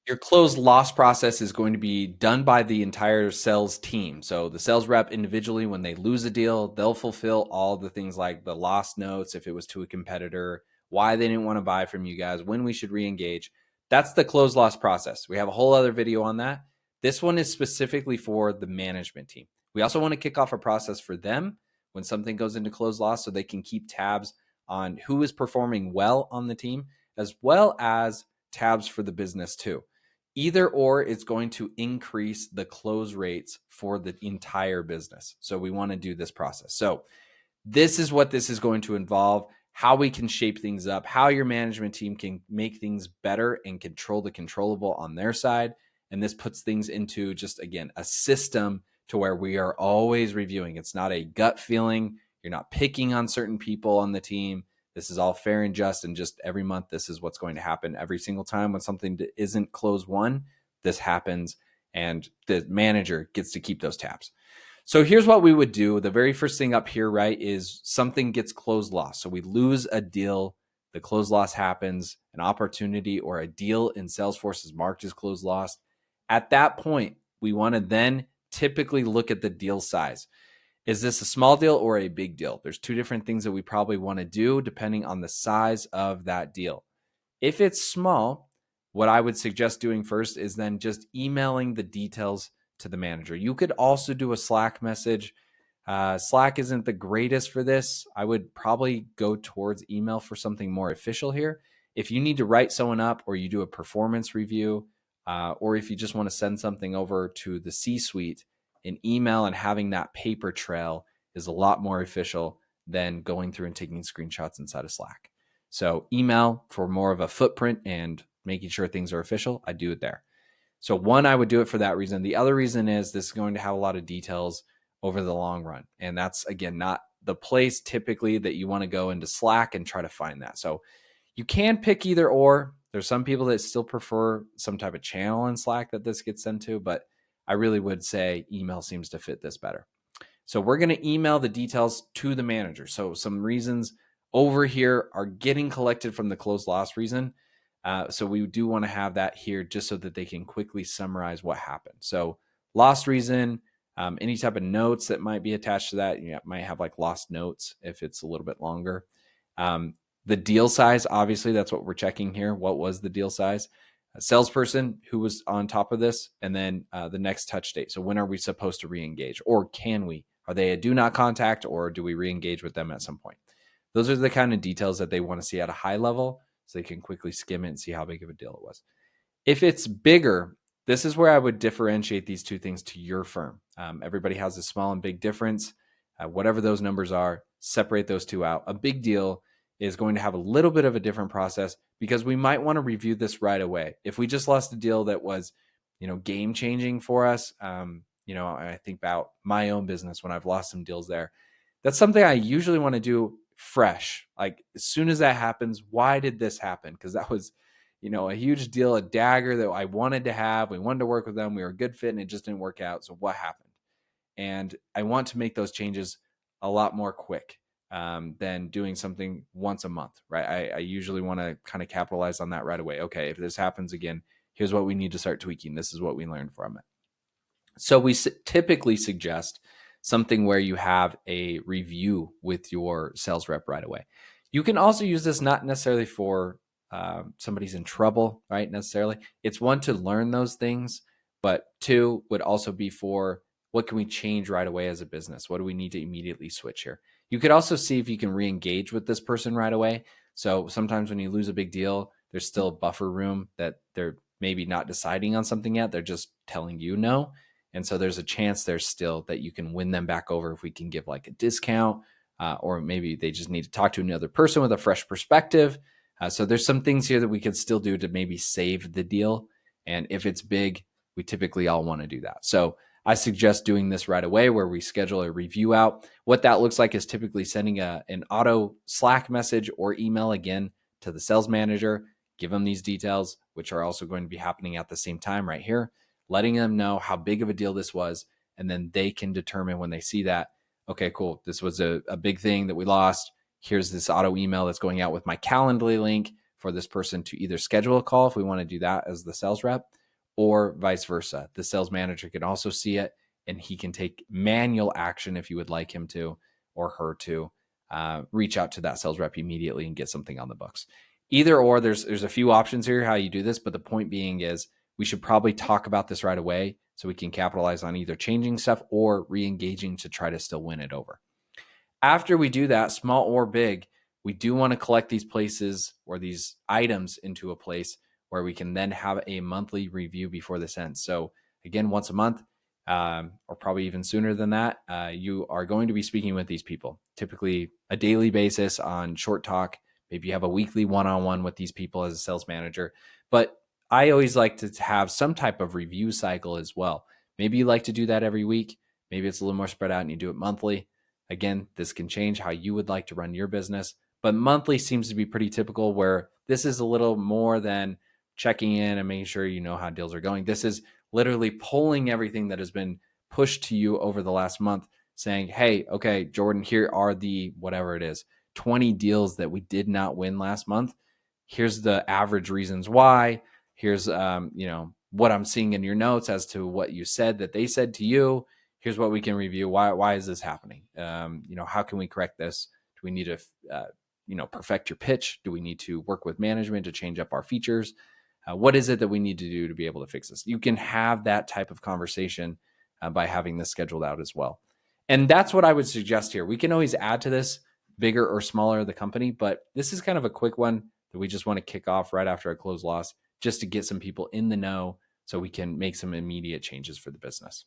Your close loss process is going to be done by the entire sales team. So the sales rep individually, when they lose a deal, they'll fulfill all the things like the loss notes, if it was to a competitor, why they didn't want to buy from you guys, when we should re-engage. That's the close loss process. We have a whole other video on that. This one is specifically for the management team. We also want to kick off a process for them when something goes into close loss so they can keep tabs on who is performing well on the team, as well as tabs for the business too. Either or, it's going to increase the close rates for the entire business. So we want to do this process. So this is what this is going to involve, how we can shape things up, how your management team can make things better and control the controllable on their side. And this puts things into just, again, a system to where we are always reviewing. It's not a gut feeling. You're not picking on certain people on the team. This is all fair and just, and just every month, this is what's going to happen. Every single time when something isn't close one, this happens, and the manager gets to keep those tabs. So here's what we would do. The very first thing up here, right, is something gets close loss. So we lose a deal, the close loss happens, an opportunity or a deal in Salesforce is marked as close loss. At that point, we want to then typically look at the deal size. Is this a small deal or a big deal? There's two different things that we probably want to do depending on the size of that deal. If it's small, what I would suggest doing first is then just emailing the details to the manager. You could also do a Slack message. Slack isn't the greatest for this. I would probably go towards email for something more official here. If you need to write someone up, or you do a performance review, or if you just want to send something over to the C-suite, an email and having that paper trail is a lot more official than going through and taking screenshots inside of Slack. So email for more of a footprint and making sure things are official, I do it there. So one, I would do it for that reason. The other reason is this is going to have a lot of details over the long run. And that's, again, not the place typically that you want to go into Slack and try to find that. So you can pick either or. There's some people that still prefer some type of channel in Slack that this gets sent to, but I really would say email seems to fit this better. So we're going to email the details to the manager. So some reasons over here are getting collected from the closed loss reason. So we do want to have that here just so that they can quickly summarize what happened. So lost reason, any type of notes that might be attached to that. You might have like lost notes if it's a little bit longer. The deal size, obviously, that's what we're checking here. What was the deal size? A salesperson who was on top of this, and then the next touch date. So when are we supposed to re-engage, or can we? Are they a do not contact, or do we re-engage with them at some point? Those are the kind of details that they want to see at a high level, so they can quickly skim it and see how big of a deal it was. If it's bigger, this is where I would differentiate these two things to your firm. Everybody has a small and big difference. Whatever those numbers are, separate those two out. A big deal is going to have a little bit of a different process because we might want to review this right away. If we just lost a deal that was, game changing for us, I think about my own business when I've lost some deals there. That's something I usually want to do fresh. Like as soon as that happens, why did this happen? Because that was, a huge deal, a dagger that I wanted to have. We wanted to work with them. We were a good fit and it just didn't work out. So what happened? And I want to make those changes a lot more quick than doing something once a month, right? I usually want to kind of capitalize on that right away. Okay, if this happens again, here's what we need to start tweaking. This is what we learned from it. So we typically suggest something where you have a review with your sales rep right away. You can also use this not necessarily for somebody's in trouble, right? Necessarily. It's one, to learn those things, but two would also be for what can we change right away as a business? What do we need to immediately switch here? You could also see if you can re-engage with this person right away. So sometimes when you lose a big deal, there's still a buffer room that they're maybe not deciding on something yet. They're just telling you no. And so there's a chance there still that you can win them back over if we can give like a discount, or maybe they just need to talk to another person with a fresh perspective. So there's some things here that we could still do to maybe save the deal. And if it's big, we typically all want to do that. So I suggest doing this right away where we schedule a review out. What that looks like is typically sending an auto Slack message or email again to the sales manager, give them these details, which are also going to be happening at the same time right here, letting them know how big of a deal this was. And then they can determine when they see that, okay, cool, this was a big thing that we lost. Here's this auto email that's going out with my Calendly link. for this person to either schedule a call if we want to do that as the sales rep, or vice versa. The sales manager can also see it, and he can take manual action if you would like him to or her to reach out to that sales rep immediately and get something on the books. Either or, there's a few options here how you do this, but the point being is we should probably talk about this right away so we can capitalize on either changing stuff or re-engaging to try to still win it over. After we do that, small or big, we do want to collect these places or these items into a place where we can then have a monthly review before this ends. So again, once a month, or probably even sooner than that, you are going to be speaking with these people, typically a daily basis on short talk. Maybe you have a weekly one-on-one with these people as a sales manager. But I always like to have some type of review cycle as well. Maybe you like to do that every week. Maybe it's a little more spread out and you do it monthly. Again, this can change how you would like to run your business, but monthly seems to be pretty typical, where this is a little more than checking in and making sure you know how deals are going. This is literally pulling everything that has been pushed to you over the last month, saying, hey, okay, Jordan, here are the, whatever it is, 20 deals that we did not win last month. Here's the average reasons why. Here's, what I'm seeing in your notes as to what you said that they said to you. Here's what we can review. Why is this happening? How can we correct this? Do we need to, perfect your pitch? Do we need to work with management to change up our features? What is it that we need to do to be able to fix this? You can have that type of conversation by having this scheduled out as well. And that's what I would suggest here. We can always add to this, bigger or smaller the company, but this is kind of a quick one that we just want to kick off right after a close loss, just to get some people in the know so we can make some immediate changes for the business.